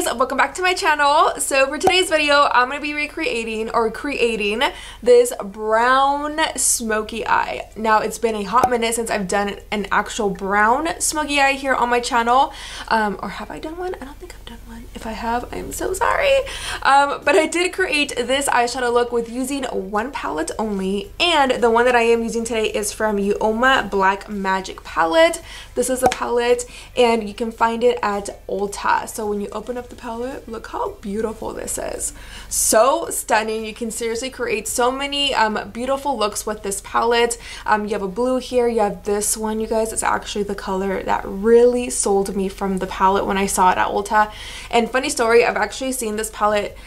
guys, welcome back to my channel. So for today's video, I'm going to be creating this brown smoky eye. Now it's been a hot minute since I've done an actual brown smoky eye here on my channel. Or have I done one? I don't think I've done one. If I have, I'm so sorry. But I did create this eyeshadow look with using one palette only, and the one that I am using today is from Uoma Black Magic palette. This is a palette and you can find it at ULTA. So when you open up the palette, look how beautiful this is. So stunning. You can seriously create so many beautiful looks with this palette. You have a blue here, you have this one, you guys. It's actually the color that really sold me from the palette when I saw it at ULTA. And funny story, I've actually seen this palette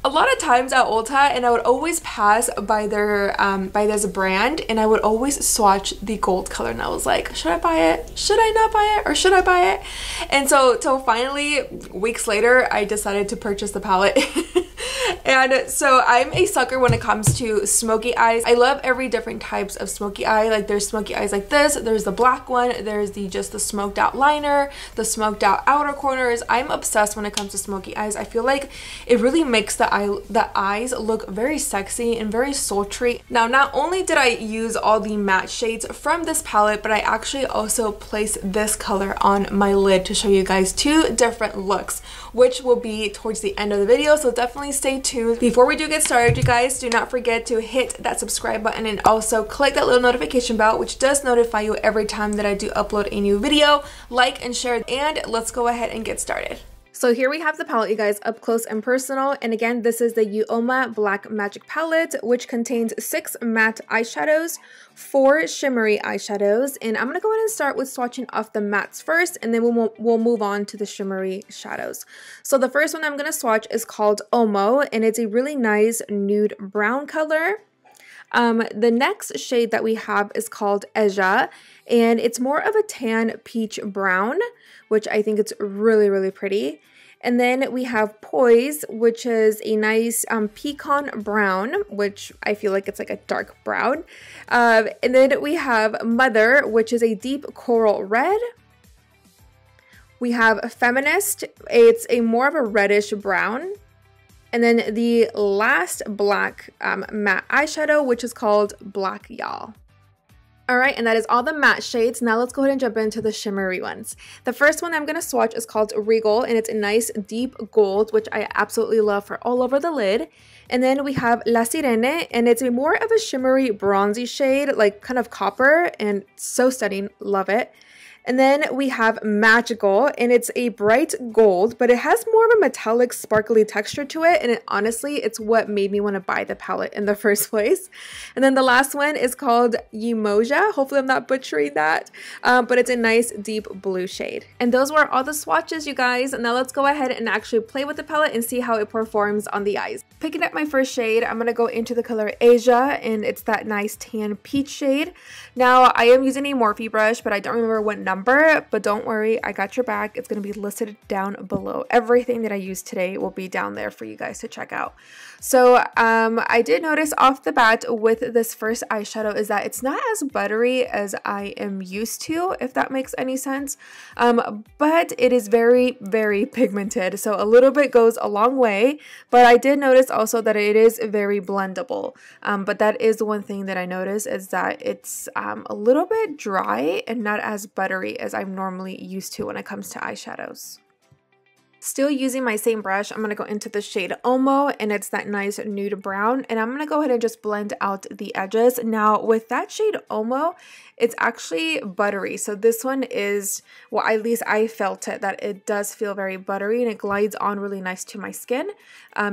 a lot of times at ULTA, and I would always pass by their by this brand, and I would always swatch the gold color, and I was like, should I buy it? Should I not buy it? Or should I buy it? And so till finally, weeks later, I decided to purchase the palette. And so I'm a sucker when it comes to smoky eyes. I love every different types of smoky eye. Like there's smoky eyes like this, there's the black one, there's just the smoked out liner, the smoked out outer corners. I'm obsessed when it comes to smoky eyes. I feel like it really makes the eyes look very sexy and very sultry. Now, not only did I use all the matte shades from this palette, but I actually also placed this color on my lid to show you guys two different looks, which will be towards the end of the video, so definitely stay tuned. Before we do get started, you guys, do not forget to hit that subscribe button and also click that little notification bell, which does notify you every time that I do upload a new video. Like and share, and let's go ahead and get started. So here we have the palette, you guys, up close and personal. And again, this is the Uoma Black Magic palette, which contains 6 matte eyeshadows, 4 shimmery eyeshadows. And I'm going to go ahead and start with swatching off the mattes first, and then we'll move on to the shimmery shadows. So the first one I'm going to swatch is called Uoma, and it's a really nice nude brown color. The next shade that we have is called Eja, and it's more of a tan peach brown, which I think it's really, really pretty. And then we have Poise, which is a nice pecan brown, which I feel like it's like a dark brown. And then we have Mother, which is a deep coral red. We have Feminist, it's a more of a reddish brown. And then the last black matte eyeshadow, which is called Black Y'all. Alright, and that is all the matte shades. Now let's go ahead and jump into the shimmery ones. The first one I'm going to swatch is called Regal, and it's a nice deep gold, which I absolutely love for all over the lid. And then we have La Sirene, and it's a more of a shimmery bronzy shade, like kind of copper, and so stunning, love it. And then we have Magical, and it's a bright gold, but it has more of a metallic sparkly texture to it, and honestly, it's what made me want to buy the palette in the first place. And then the last one is called Umoja. Hopefully I'm not butchering that, but it's a nice deep blue shade. And those were all the swatches, you guys. Now let's go ahead and actually play with the palette and see how it performs on the eyes. Picking up my first shade, I'm going to go into the color Asia, and it's that nice tan peach shade. Now, I am using a Morphe brush, but I don't remember what number, but don't worry, I got your back. It's going to be listed down below. Everything that I use today will be down there for you guys to check out. So I did notice off the bat with this first eyeshadow is that it's not as buttery as I am used to, if that makes any sense, but it is very, very pigmented, so a little bit goes a long way. But I did notice also that it is very blendable, but that is the one thing that I noticed, is that it's a little bit dry and not as buttery as I'm normally used to when it comes to eyeshadows. Still using my same brush, I'm going to go into the shade Uoma, and it's that nice nude brown, and I'm going to go ahead and just blend out the edges. Now with that shade Uoma, it's actually buttery, so this one is, well, at least I felt it, that it does feel very buttery, and it glides on really nice to my skin.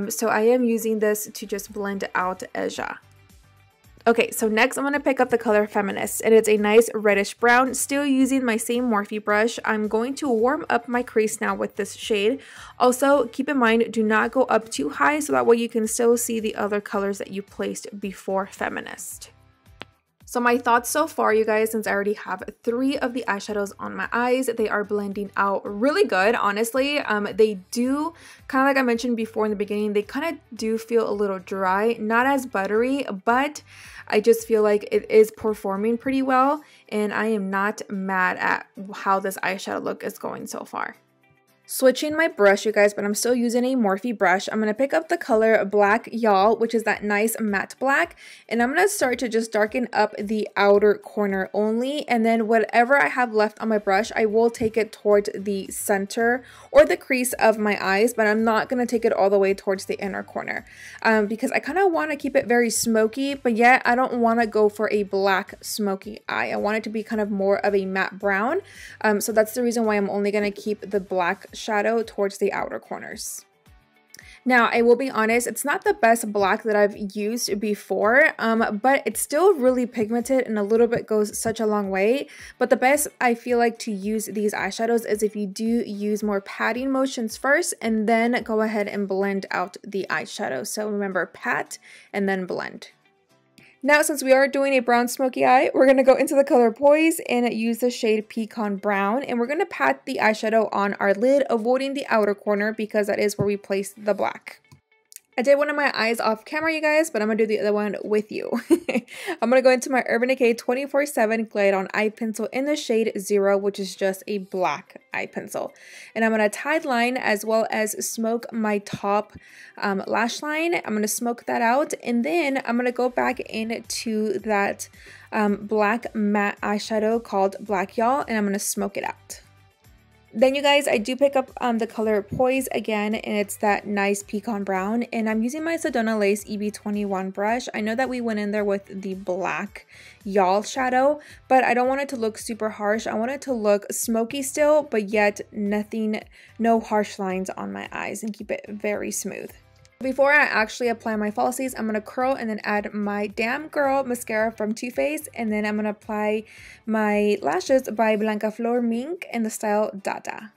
So I am using this to just blend out Eja. Okay, so next I'm going to pick up the color Feminist, and it's a nice reddish brown. Still using my same Morphe brush. I'm going to warm up my crease now with this shade. Also, keep in mind, do not go up too high, so that way you can still see the other colors that you placed before Feminist. So my thoughts so far, you guys, since I already have 3 of the eyeshadows on my eyes, they are blending out really good, honestly. They do, kind of like I mentioned before in the beginning, they kind of do feel a little dry, not as buttery, but I just feel like it is performing pretty well, and I am not mad at how this eyeshadow look is going so far. Switching my brush, you guys, but I'm still using a Morphe brush. I'm going to pick up the color Black Y'all, which is that nice matte black, and I'm going to start to just darken up the outer corner only, and then whatever I have left on my brush, I will take it towards the center or the crease of my eyes, but I'm not going to take it all the way towards the inner corner because I kind of want to keep it very smoky, but yet I don't want to go for a black smoky eye. I want it to be kind of more of a matte brown, so that's the reason why I'm only going to keep the black shadow towards the outer corners. Now, I will be honest, it's not the best black that I've used before, but it's still really pigmented and a little bit goes such a long way. But the best I feel like to use these eyeshadows is if you do use more patting motions first and then go ahead and blend out the eyeshadow. So remember, pat and then blend. Now, since we are doing a brown smoky eye, we're going to go into the color Poise and use the shade Pecan Brown. And we're going to pat the eyeshadow on our lid, avoiding the outer corner because that is where we place the black. I did one of my eyes off camera, you guys, but I'm going to do the other one with you. I'm going to go into my Urban Decay 24/7 Glide On Eye Pencil in the shade 0, which is just a black eye pencil. And I'm going to tide line as well as smoke my top lash line. I'm going to smoke that out, and then I'm going to go back into that black matte eyeshadow called Black Y'all, and I'm going to smoke it out. Then, you guys, I do pick up the color Poise again, and it's that nice pecan brown, and I'm using my Sedona Lace EB21 brush. I know that we went in there with the Black Y'all shadow, but I don't want it to look super harsh. I want it to look smoky still, but yet no harsh lines on my eyes, and keep it very smooth. Before I actually apply my falsies, I'm going to curl and then add my Damn Girl mascara from Too Faced, and then I'm going to apply my lashes by Blanca Flor Mink in the style Dada.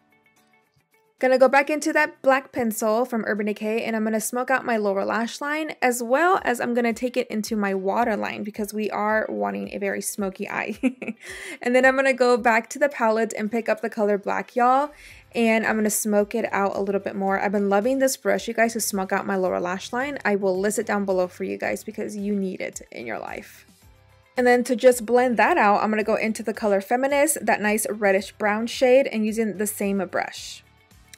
Gonna go back into that black pencil from Urban Decay, and I'm gonna smoke out my lower lash line, as well as I'm gonna take it into my waterline because we are wanting a very smoky eye. And then I'm gonna go back to the palette and pick up the color Black Y'all, and I'm gonna smoke it out a little bit more. I've been loving this brush, you guys, to smoke out my lower lash line. I will list it down below for you guys because you need it in your life. And then to just blend that out, I'm gonna go into the color Feminist, that nice reddish brown shade, and using the same brush.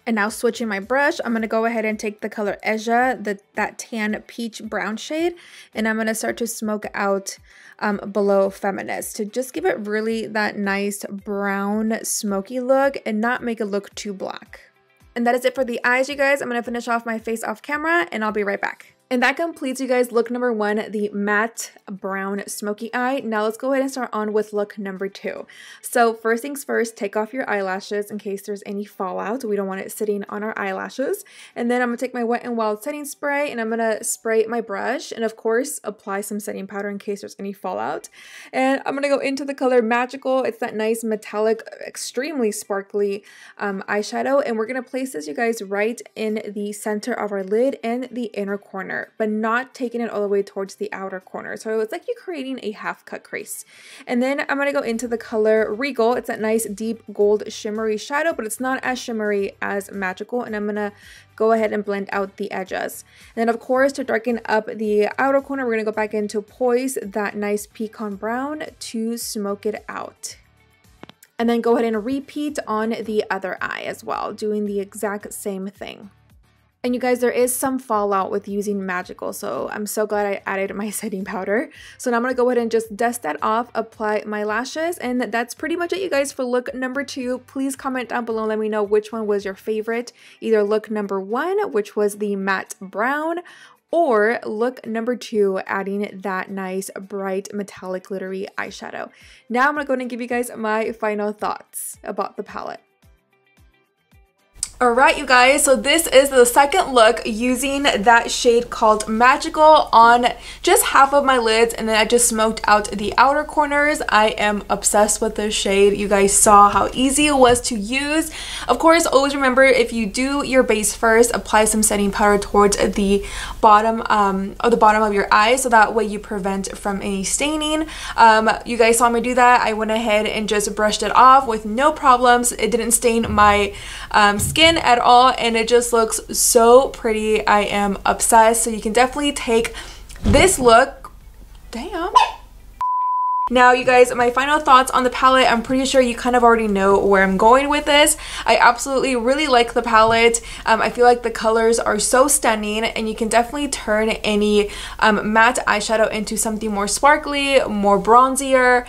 And now, switching my brush, I'm going to go ahead and take the color Eja, that tan peach brown shade, and I'm going to start to smoke out below Feminist to just give it really that nice brown smoky look and not make it look too black. And that is it for the eyes, you guys. I'm going to finish off my face off camera, and I'll be right back. And that completes, you guys, look number 1, the matte brown smoky eye. Now let's go ahead and start on with look number 2. So first things first, take off your eyelashes in case there's any fallout. We don't want it sitting on our eyelashes. And then I'm going to take my Wet n Wild setting spray, and I'm going to spray my brush, and of course apply some setting powder in case there's any fallout. And I'm going to go into the color Magical. It's that nice metallic, extremely sparkly eyeshadow, and we're going to place this, you guys, right in the center of our lid and the inner corner, but not taking it all the way towards the outer corner. So it's like you're creating a half cut crease. And then I'm going to go into the color Regal. It's that nice deep gold shimmery shadow, but it's not as shimmery as Magical. And I'm going to go ahead and blend out the edges. And then, of course, to darken up the outer corner, we're going to go back into Poise, that nice pecan brown, to smoke it out. And then go ahead and repeat on the other eye as well, doing the exact same thing. And you guys, there is some fallout with using Magical, so I'm so glad I added my setting powder. So now I'm going to go ahead and just dust that off, apply my lashes, and that's pretty much it, you guys, for look number 2. Please comment down below and let me know which one was your favorite. Either look number 1, which was the matte brown, or look number 2, adding that nice bright metallic glittery eyeshadow. Now I'm going to go ahead and give you guys my final thoughts about the palette. Alright, you guys, so this is the second look using that shade called Magical on just half of my lids, and then I just smoked out the outer corners. I am obsessed with this shade. You guys saw how easy it was to use. Of course, always remember, if you do your base first, apply some setting powder towards the bottom of your eye, so that way you prevent from any staining. You guys saw me do that. I went ahead and just brushed it off with no problems. It didn't stain my skin at all, and it just looks so pretty. I am obsessed. So you can definitely take this look. Damn. Now you guys, my final thoughts on the palette, I'm pretty sure you kind of already know where I'm going with this. I absolutely really like the palette. I feel like the colors are so stunning, and you can definitely turn any matte eyeshadow into something more sparkly, more bronzier,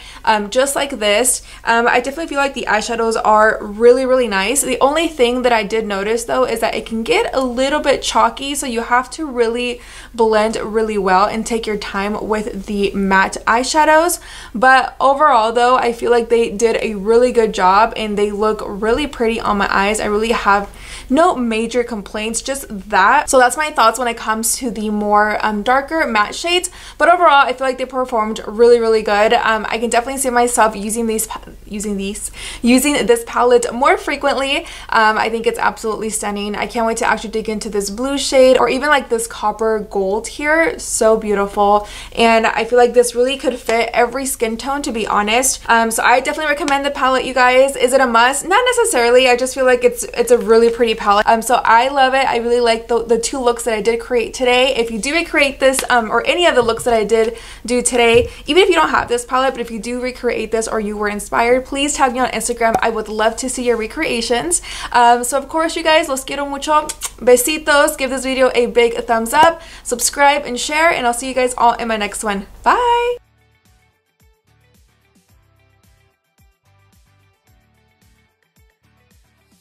just like this. I definitely feel like the eyeshadows are really nice. The only thing that I did notice though is that it can get a little bit chalky, so you have to really blend really well and take your time with the matte eyeshadows. But overall though, I feel like they did a really good job and they look really pretty on my eyes. I really have no major complaints, just that. So that's my thoughts when it comes to the more darker matte shades. But overall, I feel like they performed really good. I can definitely see myself using this palette more frequently. I think it's absolutely stunning. I can't wait to actually dig into this blue shade, or even like this copper gold here. So beautiful, and I feel like this really could fit every skin tone, to be honest. So I definitely recommend the palette, you guys. Is it a must? Not necessarily. I just feel like it's a really pretty palette. So I love it. I really like the two looks that I did create today. If you do recreate this or any of the looks that I did do today, even if you don't have this palette, but if you do recreate this or you were inspired, please tag me on Instagram. I would love to see your recreations. So of course, you guys, los quiero mucho. Besitos. Give this video a big thumbs up, subscribe and share, and I'll see you guys all in my next one. Bye.